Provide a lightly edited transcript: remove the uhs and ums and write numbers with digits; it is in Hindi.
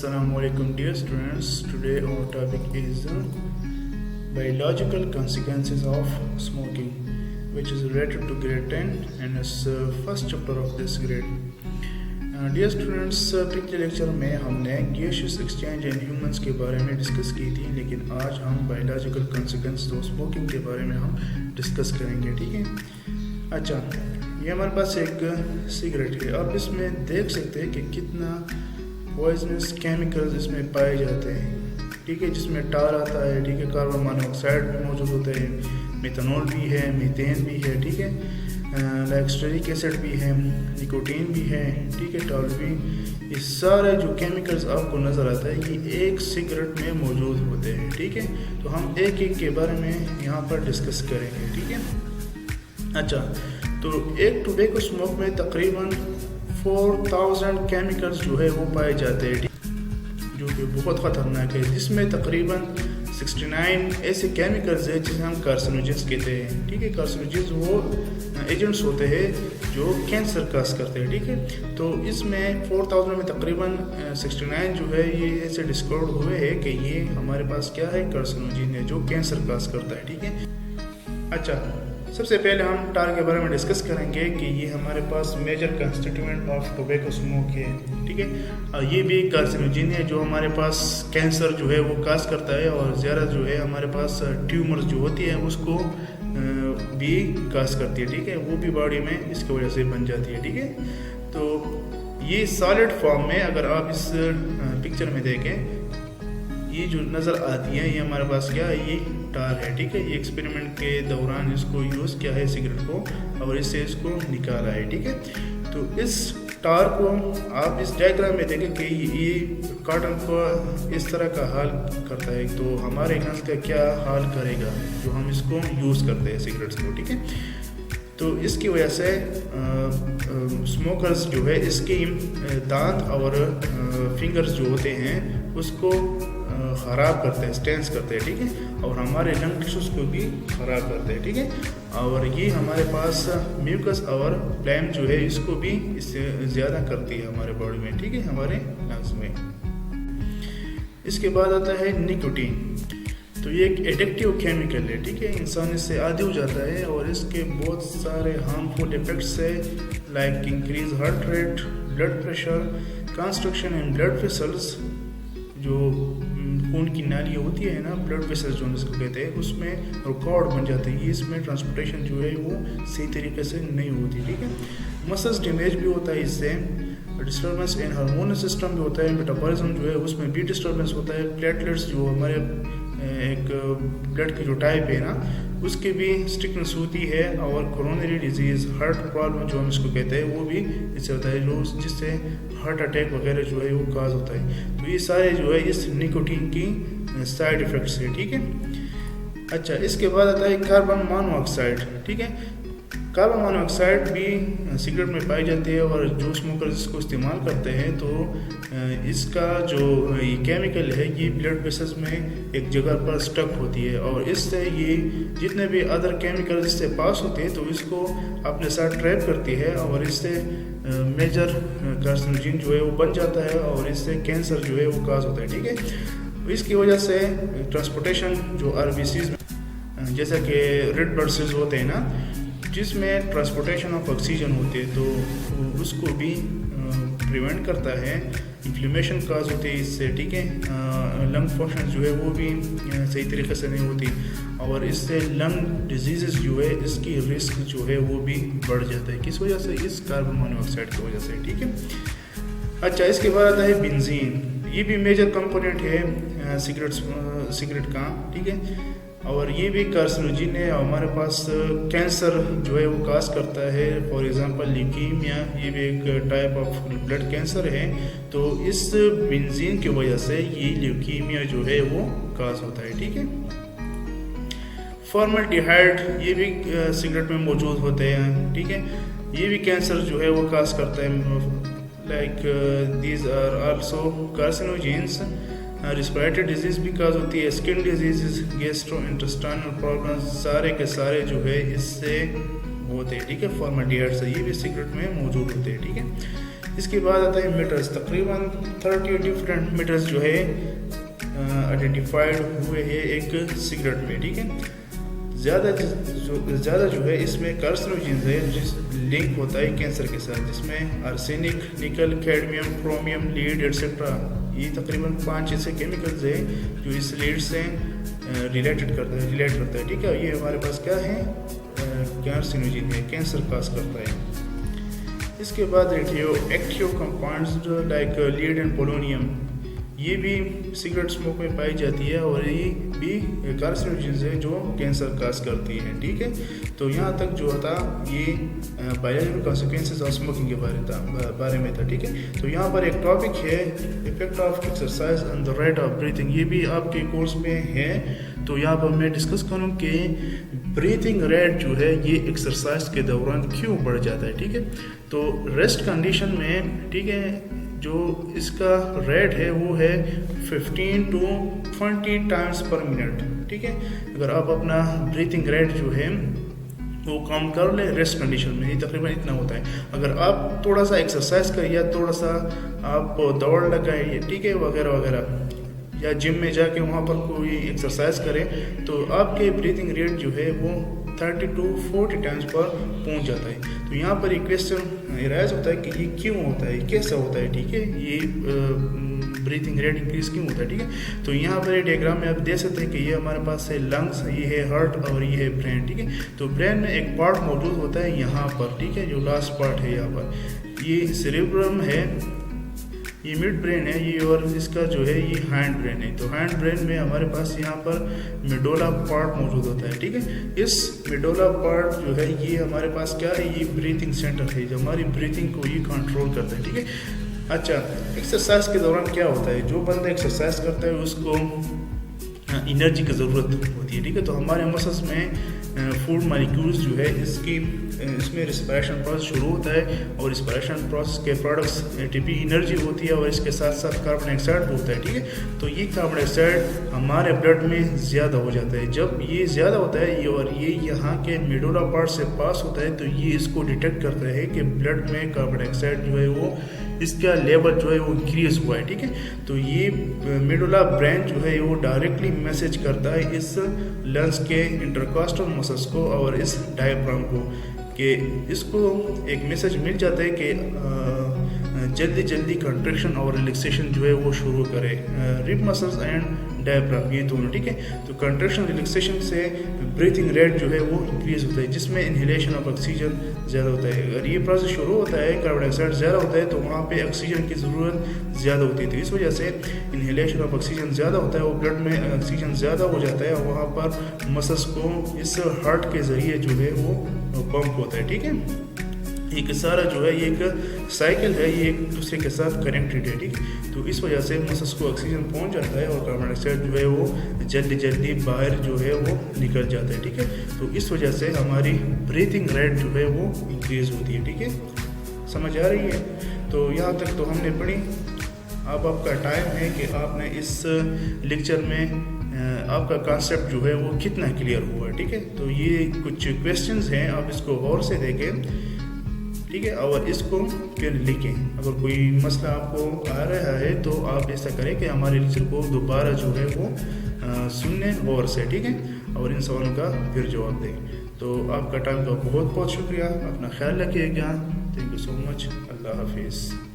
Assalamualaikum dear students. Today our topic is biological consequences of smoking, which is related to grade 10 and is first chapter of this grade. Dear students, पिछले लेक्चर में हमने gaseous exchange in humans के बारे में डिस्कस की थी, लेकिन आज हम biological consequences of smoking के बारे में हम डिस्कस करेंगे. ठीक है. अच्छा, ये हमारे पास एक सिगरेट है. आप इसमें देख सकते हैं कि कितना पॉइजनस केमिकल्स इसमें पाए जाते हैं. ठीक है, जिसमें टार आता है. ठीक है, कार्बन मोनोऑक्साइड भी मौजूद होता है, मिथेनॉल भी है, मीथेन भी है. ठीक है, स्टेरिक एसिड भी है, निकोटीन भी है. ठीक है, टॉल्यूइन. ये सारे जो केमिकल्स आपको नज़र आता है ये एक सिगरेट में मौजूद होते हैं. ठीक है, तो हम एक एक के बारे में यहाँ पर डिस्कस करेंगे. ठीक है. अच्छा, तो एक टोबैको स्मोक में तकरीबन 4000 केमिकल्स जो है वो पाए जाते हैं, जो कि बहुत ख़तरनाक है. जिसमें तकरीबन 69 ऐसे केमिकल्स हैं जिसे हम कार्सिनोजेंस कहते हैं. ठीक है, कार्सिनोजेंस वो एजेंट्स होते हैं जो कैंसर काज करते हैं. ठीक है, तो इसमें 4000 में तकरीबन 69 जो है ये ऐसे डिस्कवर हुए हैं कि ये हमारे पास क्या है, कार्सिनोजेन है जो कैंसर काज करता है. ठीक है. अच्छा, सबसे पहले हम टार के बारे में डिस्कस करेंगे कि ये हमारे पास major constituent of tobacco smoke है. ठीक है, ये भी कार्सिनोजेन है जो हमारे पास कैंसर जो है वो काज करता है, और ज़्यादा जो है हमारे पास ट्यूमर्स जो होती है उसको भी काज करती है. ठीक है, वो भी बॉडी में इसकी वजह से बन जाती है. ठीक है, तो ये सॉलिड फॉर्म में अगर आप इस पिक्चर में देखें, ये जो नज़र आती है ये हमारे पास क्या है, ये टार है. ठीक है, ये एक्सपेरिमेंट के दौरान इसको यूज़ किया है सिगरेट को, और इससे इसको निकाला है. ठीक है, तो इस टार को आप इस डायग्राम में देखें कि ये कॉटन को इस तरह का हाल करता है, तो हमारे लंग्स का क्या हाल करेगा जो हम इसको यूज़ करते हैं सिगरेट्स को. ठीक है, तो इसकी वजह से स्मोकर्स जो है इसकी दांत और फिंगर्स जो होते हैं उसको ख़राब करते हैं, स्टेंस करते हैं. ठीक है, और हमारे लंग टिश्यूज को भी ख़राब करते हैं. ठीक है, और ये हमारे पास म्यूकस और फ्लैम जो है इसको भी इससे ज़्यादा करती है हमारे बॉडी में. ठीक है, हमारे लंग्स में. इसके बाद आता है निकोटीन. तो ये एक एडिक्टिव केमिकल है. ठीक है, इंसान इससे आदी हो जाता है, और इसके बहुत सारे हार्मफुल इफेक्ट्स है, like increase heart rate, blood pressure, construction in blood vessels. जो खून की नाली होती है ना, ब्लड वेसल्स जो इसको कहते हैं, उसमें रुकावट बन जाती है. इसमें ट्रांसपोर्टेशन जो है वो सही तरीके से नहीं होती. ठीक है, मसल्स डैमेज भी होता है इससे, डिस्टर्बेंस इन हार्मोनल सिस्टम भी होता है, मेटाबॉलिज्म जो है उसमें भी डिस्टर्बेंस होता है, प्लेटलेट्स जो हमारे एक ब्लड की जो टाइप है ना उसकी भी स्टिकनेस होती है, और कोरोनरी डिजीज़, हार्ट प्रॉब्लम जो हम इसको कहते हैं वो भी इससे होता है, जो जिससे हार्ट अटैक वगैरह जो है वो काज होता है. तो ये सारे जो है इस निकोटीन की साइड इफ़ेक्ट्स है. ठीक है. अच्छा, इसके बाद आता है कार्बन मोनोऑक्साइड. ठीक है, कार्बन मोनोऑक्साइड भी सिगरेट में पाई जाती है, और जो स्मोकर्स इसको इस्तेमाल करते हैं तो इसका जो ये केमिकल है ये ब्लड वेसल्स में एक जगह पर स्टक होती है, और इससे ये जितने भी अदर केमिकल्स इससे पास होते हैं तो इसको अपने साथ ट्रैप करती है, और इससे मेजर कार्सिनोजेन जो है वो बन जाता है, और इससे कैंसर जो है वो काज होता है. ठीक है, इसकी वजह से ट्रांसपोर्टेशन जो RBCs में जैसा कि रेड ब्लड सेल्स होते हैं ना, जिसमें ट्रांसपोर्टेशन ऑफ ऑक्सीजन होती है, तो उसको भी प्रिवेंट करता है. इन्फ्लेमेशन काज होती है इससे. ठीक है, लंग फंक्शन जो है वो भी सही तरीके से नहीं होती, और इससे लंग डिजीज़ जो है इसकी रिस्क जो है वो भी बढ़ जाता है. किस वजह से? इस कार्बन मोनोऑक्साइड की वजह से. ठीक है. अच्छा, इसके बाद आता है बेंजीन. ये भी मेजर कंपोनेंट है सिगरेट का. ठीक है, और ये भी कार्सिनोजेन है, हमारे पास कैंसर जो है वो काज करता है. फॉर एग्जांपल ल्यूकीमिया, ये भी एक टाइप ऑफ ब्लड कैंसर है. तो इस बेंजीन की वजह से ये ल्यूकीमिया जो है वो काज होता है. ठीक है. फॉर्मल्डिहाइड, ये भी सिगरेट में मौजूद होते हैं. ठीक है, ये भी कैंसर जो है वो काज करता है. Like these are also carcinogens. Respiratory disease भी काज होती है, स्किन डिजीज़, गैस्ट्रोइंटेस्टाइनल प्रॉब्लम्स, सारे के सारे जो है इससे होते हैं. ठीक है, फॉर्मल्डिहाइड से ये भी सिगरेट में मौजूद होते हैं. ठीक है, इसके बाद आता है मीटर्स, तकरीबन 30 डिफरेंट मीटर्स जो है आइडेंटिफाइड हुए हैं एक सिगरेट में, ठीक है। ज़्यादा जो है इसमें कार्सिनोजेंस है जिस लिंक होता है कैंसर के साथ, जिसमें आर्सेनिक, निकल, कैडमियम, क्रोमियम, लीड एट्सेट्रा, ये तकरीबन 5 ऐसे केमिकल्स हैं जो इस लीड से रिलेट करता है, ठीक है। ये हमारे पास क्या है, कार्सिनोजेन है, कैंसर काज करता है। इसके बाद active compounds like lead and polonium, ये भी सिगरेट स्मोक में पाई जाती है और ये भी कार्सिनोजेंस है जो कैंसर काज करती है, ठीक है। तो यहाँ तक जो था ये बायोलॉजिकल कॉन्सिक्वेंसेस ऑफ स्मोकिंग के बारे में था, ठीक है। तो यहाँ पर एक टॉपिक है effect of exercise on the rate of breathing, ये भी आपके कोर्स में है। तो यहाँ पर मैं डिस्कस करूँ कि ब्रीथिंग रेट जो है ये एक्सरसाइज के दौरान क्यों बढ़ जाता है, ठीक है। तो रेस्ट कंडीशन में, ठीक है, जो इसका रेट है वो है 15 to 20 टाइम्स पर मिनट, ठीक है। अगर आप अपना ब्रीथिंग रेट जो है वो कम कर ले रेस्ट कंडीशन में, ये तकरीबन इतना होता है। अगर आप थोड़ा सा एक्सरसाइज करिए या थोड़ा सा आप दौड़ लगाइए, ठीक है, वगैरह वगैरह, या जिम में जाके वहाँ पर कोई एक्सरसाइज करें तो आपके ब्रीथिंग रेट जो है वो 30 to 40 टाइम्स पर पहुँच जाता है। तो यहाँ पर एक क्वेश्चन एराइज होता है कि ये क्यों होता है, कैसा होता है, ठीक है, ये ब्रीथिंग रेट इंक्रीज क्यों होता है, ठीक है। तो यहाँ पर डायग्राम में आप देख सकते हैं कि ये हमारे पास है लंग्स, ये है हार्ट और ये है ब्रेन, ठीक है। तो ब्रेन में एक पार्ट मौजूद होता है यहाँ पर, ठीक है, जो लास्ट पार्ट है यहाँ पर, ये सेरेब्रम है, ये मिड ब्रेन है ये, और इसका जो है ये हैंड ब्रेन है। तो हैंड ब्रेन में हमारे पास यहाँ पर मेडोला पार्ट मौजूद होता है, ठीक है। इस मेडोला पार्ट जो है ये हमारे पास क्या है, ये ब्रीथिंग सेंटर है जो हमारी ब्रीथिंग को ये कंट्रोल करता है, ठीक है। अच्छा, एक्सरसाइज के दौरान क्या होता है, जो बंदा एक्सरसाइज करता है उसको एनर्जी की ज़रूरत होती है, ठीक है। तो हमारे मसल्स में फूड मॉलिक्यूल्स जो है इसमें रिस्पिरेशन प्रोसेस शुरू होता है और रिस्पिरेशन प्रोसेस के प्रोडक्ट्स एटीपी एनर्जी होती है और इसके साथ साथ कार्बन डाइऑक्साइड होता है, ठीक है। तो ये कार्बन डाइऑक्साइड हमारे ब्लड में ज़्यादा हो जाता है। जब ये ज़्यादा होता है और ये यहाँ के मेडुला पार्ट से पास होता है तो ये इसको डिटेक्ट करता है कि ब्लड में कार्बन डाइऑक्साइड जो है वो इसका लेवल जो है वो इंक्रीज हुआ है, ठीक है। तो ये मेडुला ब्रेन जो है वो डायरेक्टली मैसेज करता है इस लंग्स के इंटरकॉस्टल मसल्स को और इस डायफ्राम को कि इसको एक मैसेज मिल जाता है कि जल्दी जल्दी कंट्रैक्शन और रिलैक्सेशन जो है वो शुरू करें, रिब मसल्स एंड डायफ्राम, ये दोनों, ठीक है। तो कंट्रैक्शन रिलैक्सेशन से ब्रीथिंग रेट जो है वो इंक्रीज होता है, जिसमें इनहेलेशन ऑफ ऑक्सीजन ज़्यादा होता है। अगर ये प्रोसेस शुरू होता है, कार्बन डाइऑक्साइड ज़्यादा होता है तो वहाँ पे ऑक्सीजन की ज़रूरत ज़्यादा होती है। तो इस वजह से इनहेलेशन ऑफ ऑक्सीजन ज़्यादा होता है और ब्लड में ऑक्सीजन ज़्यादा हो जाता है और वहाँ पर मसल्स को इस हार्ट के ज़रिए जो है वो पंप होता है, ठीक है। एक सारा जो है ये एक साइकिल है, ये एक दूसरे के साथ कनेक्टेड है, ठीक है। तो इस वजह से मसल्स को ऑक्सीजन पहुंच जाता है और कार्बन डाइऑक्साइड जो है वो जल्दी जल्दी बाहर जो है वो निकल जाता है, ठीक है। तो इस वजह से हमारी ब्रीथिंग रेट जो है वो इंक्रीज होती है, ठीक है। समझ आ रही है? तो यहाँ तक तो हमने पढ़ी। अब आपका टाइम है कि आपने इस लेक्चर में आपका कॉन्सेप्ट जो है वो कितना क्लियर हुआ, ठीक है। तो ये कुछ क्वेश्चंस हैं, आप इसको गौर से देखें, ठीक है, और इसको फिर लिखें। अगर कोई मसला आपको आ रहा है तो आप ऐसा करें कि हमारे लेक्चर को दोबारा जो है वो सुनने गौर से, ठीक है, और इन सवालों का फिर जवाब दें। तो आपका टाइम का बहुत बहुत शुक्रिया, अपना ख्याल रखिएगा। Thank you so much. अल्लाह हाफिज़।